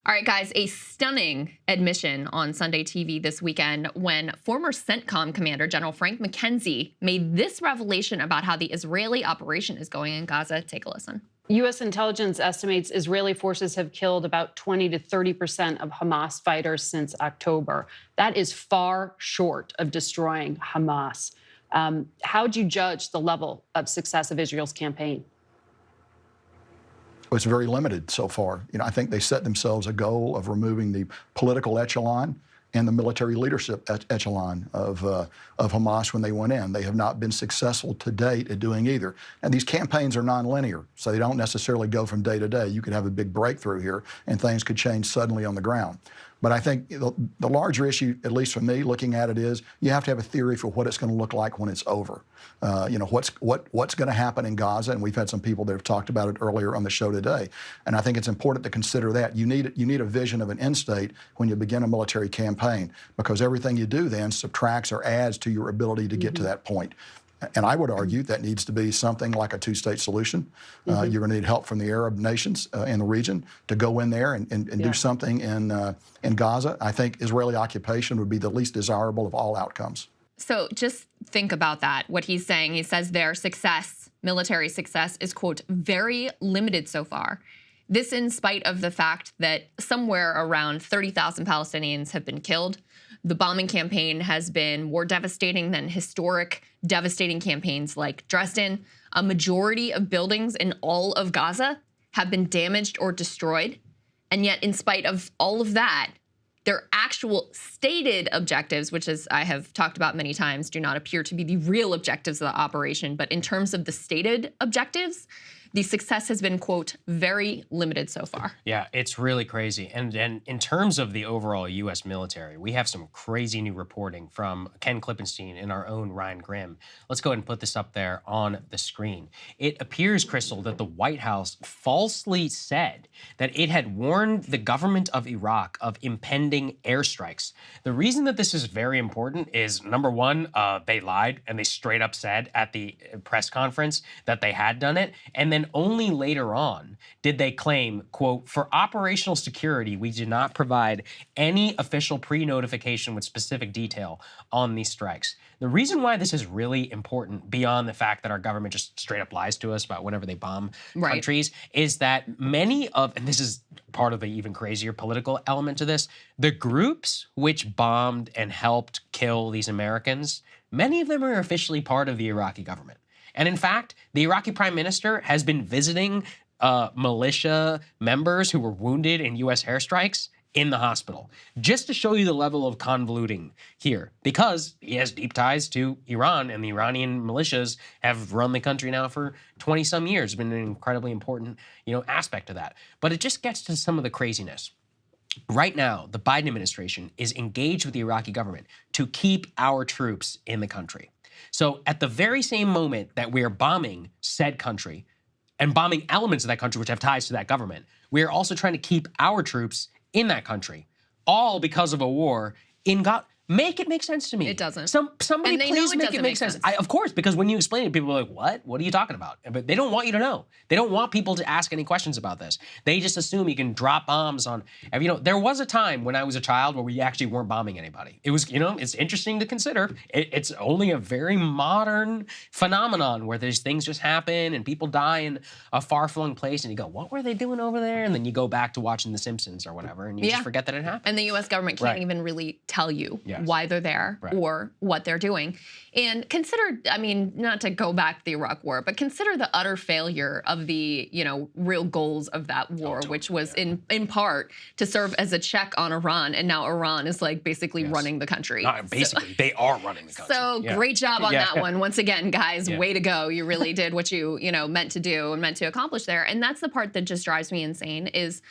All right, guys, a stunning admission on Sunday TV this weekend when former CENTCOM commander General Frank McKenzie made this revelation about how the Israeli operation is going in Gaza. Take a listen. U.S. intelligence estimates Israeli forces have killed about 20 to 30% of Hamas fighters since October. That is far short of destroying Hamas. How do you judge the level of success of Israel's campaign? It's very limited so far. I think they set themselves a goal of removing the political echelon and the military leadership echelon of Hamas when they went in. They have not been successful to date at doing either. And these campaigns are nonlinear, so they don't necessarily go from day to day. You could have a big breakthrough here, and things could change suddenly on the ground. But I think the larger issue, at least for me, looking at it, is you have to have a theory for what it's going to look like when it's over. What's going to happen in Gaza, and we've had some people that have talked about it earlier on the show today. And I think it's important to consider that. You need a vision of an end state when you begin a military campaign, because everything you do then subtracts or adds to your ability to get to that point. And I would argue that needs to be something like a two-state solution. You're going to need help from the Arab nations in the region to go in there and do something in Gaza. I think Israeli occupation would be the least desirable of all outcomes. So just think about that, what he's saying. He says their success, military success, is, quote, very limited so far. This in spite of the fact that somewhere around 30,000 Palestinians have been killed. The bombing campaign has been more devastating than historic, devastating campaigns like Dresden. A majority of buildings in all of Gaza have been damaged or destroyed. And yet, in spite of all of that, their actual stated objectives, which, as I have talked about many times, do not appear to be the real objectives of the operation. But in terms of the stated objectives, the success has been, quote, very limited so far. Yeah, it's really crazy. And in terms of the overall U.S. military, we have some crazy new reporting from Ken Klippenstein and our own Ryan Grimm. Let's go ahead and put this up there on the screen. It appears, Krystal, that the White House falsely said that it had warned the government of Iraq of impending airstrikes. The reason that this is very important is, number one, they lied and they straight up said at the press conference that they had done it. And then only later on did they claim, quote, for operational security, we did not provide any official pre-notification with specific detail on these strikes. The reason why this is really important, beyond the fact that our government just straight up lies to us about whenever they bomb countries, is that many of, and this is part of the even crazier political element to this, the groups which bombed and helped kill these Americans, many of them are officially part of the Iraqi government. And in fact, the Iraqi prime minister has been visiting militia members who were wounded in U.S. airstrikes in the hospital, just to show you the level of convoluting here, because he has deep ties to Iran, and the Iranian militias have run the country now for 20-some years. It's been an incredibly important, aspect to that. But it just gets to some of the craziness. Right now, the Biden administration is engaged with the Iraqi government to keep our troops in the country. So at the very same moment that we are bombing said country and bombing elements of that country which have ties to that government, we are also trying to keep our troops in that country, all because of a war in Gaza. Make it make sense to me. It doesn't. Somebody please make it make sense. Of course, because when you explain it, people are like, what? What are you talking about? But they don't want you to know. They don't want people to ask any questions about this. They just assume you can drop bombs on, there was a time when I was a child where we actually weren't bombing anybody. It was, it's interesting to consider. It's only a very modern phenomenon where these things just happen and people die in a far-flung place and you go, what were they doing over there? And then you go back to watching The Simpsons or whatever and you just forget that it happened. And the U.S. government can't even really tell you why they're there or what they're doing. And consider, not to go back to the Iraq War, but consider the utter failure of the, real goals of that war, which was in part to serve as a check on Iran. And now Iran is like basically running the country. Basically, they are running the country. So great job on that one. Once again, guys, way to go. You really did what you, meant to do and meant to accomplish there. And that's the part that just drives me insane is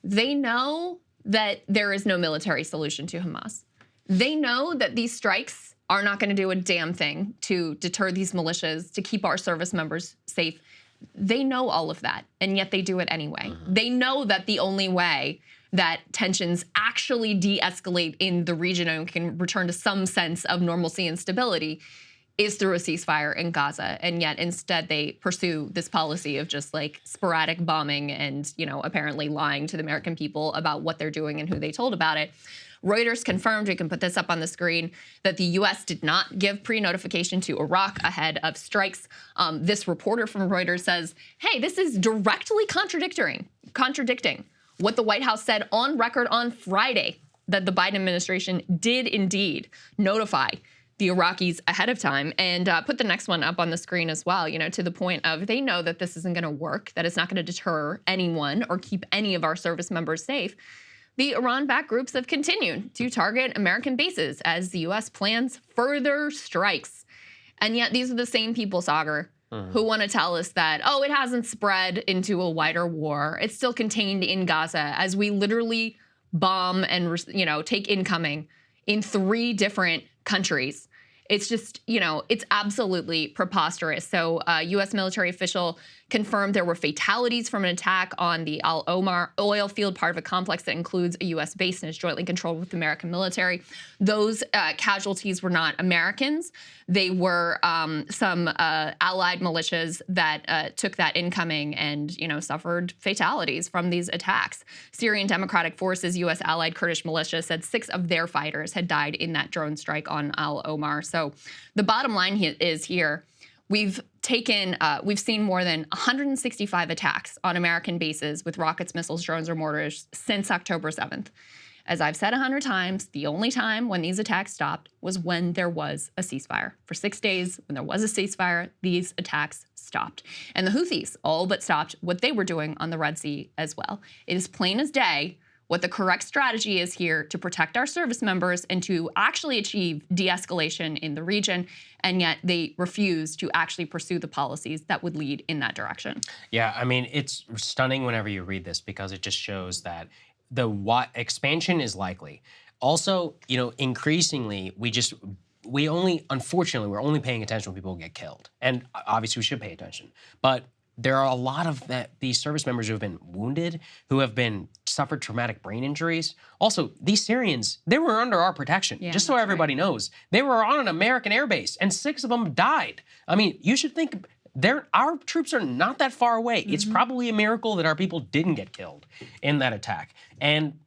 they know that there is no military solution to Hamas. They know that these strikes are not going to do a damn thing to deter these militias, to keep our service members safe. They know all of that, and yet they do it anyway. They know that the only way that tensions actually de-escalate in the region and can return to some sense of normalcy and stability is through a ceasefire in Gaza, and yet instead they pursue this policy of just like sporadic bombing and, apparently lying to the American people about what they're doing and who they told about it. Reuters confirmed, we can put this up on the screen, that the U.S. did not give pre-notification to Iraq ahead of strikes. This reporter from Reuters says, hey, this is directly contradicting what the White House said on record on Friday, that the Biden administration did indeed notify the Iraqis ahead of time. And put the next one up on the screen as well, to the point of they know that this isn't going to work, that it's not going to deter anyone or keep any of our service members safe. The Iran-backed groups have continued to target American bases as the U.S. plans further strikes. And yet these are the same people, Saagar, who want to tell us that, it hasn't spread into a wider war. It's still contained in Gaza as we literally bomb and, take incoming in 3 different countries. It's just, it's absolutely preposterous. So a U.S. military official confirmed there were fatalities from an attack on the Al Omar oil field, part of a complex that includes a U.S. base and is jointly controlled with the American military. Those casualties were not Americans. They were some allied militias that took that incoming and, suffered fatalities from these attacks. Syrian Democratic Forces, U.S. allied Kurdish militia, said 6 of their fighters had died in that drone strike on Al Omar. So the bottom line is here. We've seen more than 165 attacks on American bases with rockets, missiles, drones, or mortars since October 7th. As I've said 100 times, the only time when these attacks stopped was when there was a ceasefire. For 6 days, when there was a ceasefire, these attacks stopped. And the Houthis all but stopped what they were doing on the Red Sea as well. It is plain as day what the correct strategy is here to protect our service members and to actually achieve de-escalation in the region, and yet they refuse to actually pursue the policies that would lead in that direction. Yeah, I mean, it's stunning whenever you read this because it just shows that the expansion is likely. Also, increasingly, unfortunately, we're only paying attention when people get killed. And obviously we should pay attention. But there are a lot of these service members who have been wounded, who have suffered traumatic brain injuries. Also, these Syrians, they were under our protection. Yeah, just so everybody knows. They were on an American airbase, and 6 of them died. I mean, you should think our troops are not that far away. It's probably a miracle that our people didn't get killed in that attack. And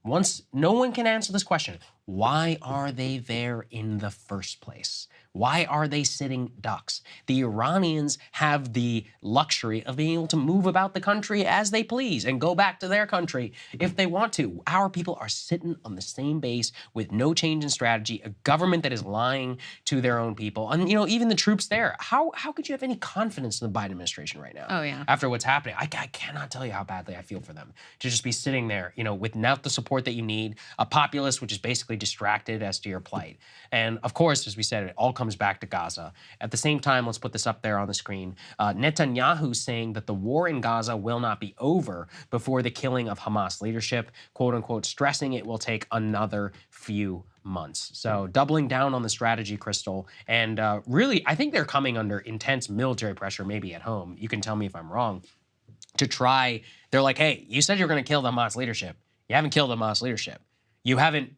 no one can answer this question. Why are they there in the first place? Why are they sitting ducks? The Iranians have the luxury of being able to move about the country as they please and go back to their country if they want to. Our people are sitting on the same base with no change in strategy, a government that is lying to their own people. And, even the troops there, how could you have any confidence in the Biden administration right now? Oh, yeah. After what's happening, I cannot tell you how badly I feel for them to just be sitting there, without the support that you need, a populace which is basically distracted as to your plight. And of course, as we said, it all comes back to Gaza. At the same time, let's put this up there on the screen. Netanyahu saying that the war in Gaza will not be over before the killing of Hamas leadership, quote unquote, stressing it will take another few months. So doubling down on the strategy, Krystal, and really, I think they're coming under intense military pressure, maybe at home. You can tell me if I'm wrong. They're like, hey, you said you're going to kill the Hamas leadership. You haven't killed the Hamas leadership. You haven't,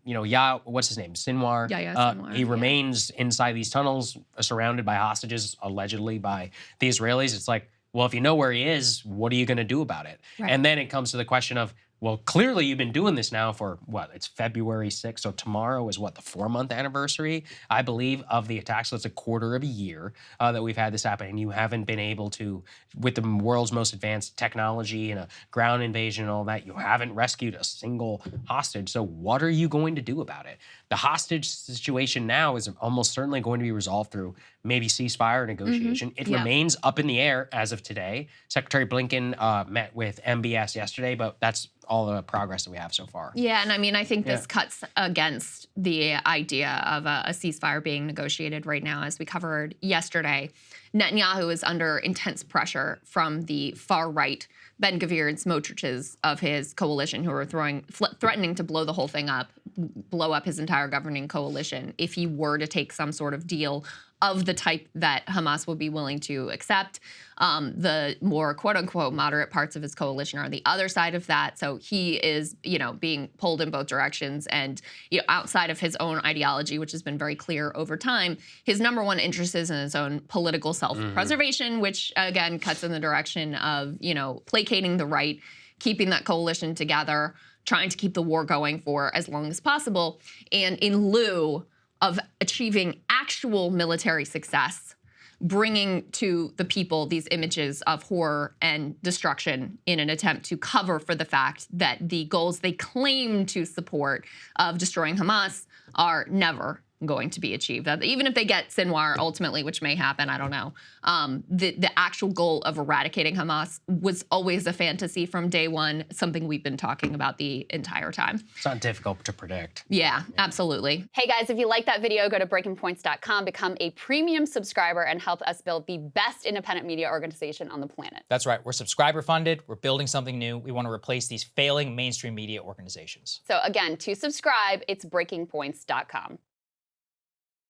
what's his name? Sinwar. Yeah, Sinwar. He remains inside these tunnels, surrounded by hostages, allegedly by the Israelis. It's like, well, if you know where he is, what are you going to do about it? Right. And then it comes to the question of, well, clearly you've been doing this now for it's February 6th. So tomorrow is the 4-month anniversary, I believe, of the attack. So it's a quarter of a year that we've had this happen. And you haven't been able to, with the world's most advanced technology and a ground invasion and all that, you haven't rescued a single hostage. So what are you going to do about it? The hostage situation now is almost certainly going to be resolved through maybe ceasefire negotiation. It remains up in the air as of today. Secretary Blinken met with MBS yesterday, but that's all the progress that we have so far. Yeah, and I mean, I think this cuts against the idea of a ceasefire being negotiated right now. As we covered yesterday, Netanyahu is under intense pressure from the far right, Ben Gvir and Smotriches of his coalition, who are threatening to blow the whole thing up, blow up his entire governing coalition if he were to take some sort of deal of the type that Hamas would be willing to accept. The more quote-unquote moderate parts of his coalition are on the other side of that. So he is, being pulled in both directions. And, outside of his own ideology, which has been very clear over time, his number one interest is in his own political self-preservation, which, again, cuts in the direction of, placating the right, keeping that coalition together, trying to keep the war going for as long as possible. And in lieu of achieving actual military success, bringing to the people these images of horror and destruction in an attempt to cover for the fact that the goals they claim to support of destroying Hamas are never going to be achieved. Even if they get Sinwar ultimately, which may happen, I don't know. The actual goal of eradicating Hamas was always a fantasy from day one, something we've been talking about the entire time. It's not difficult to predict. Yeah, absolutely. Hey guys, if you like that video, go to breakingpoints.com, become a premium subscriber, and help us build the best independent media organization on the planet. That's right. We're subscriber funded. We're building something new. We want to replace these failing mainstream media organizations. So again, to subscribe, it's breakingpoints.com.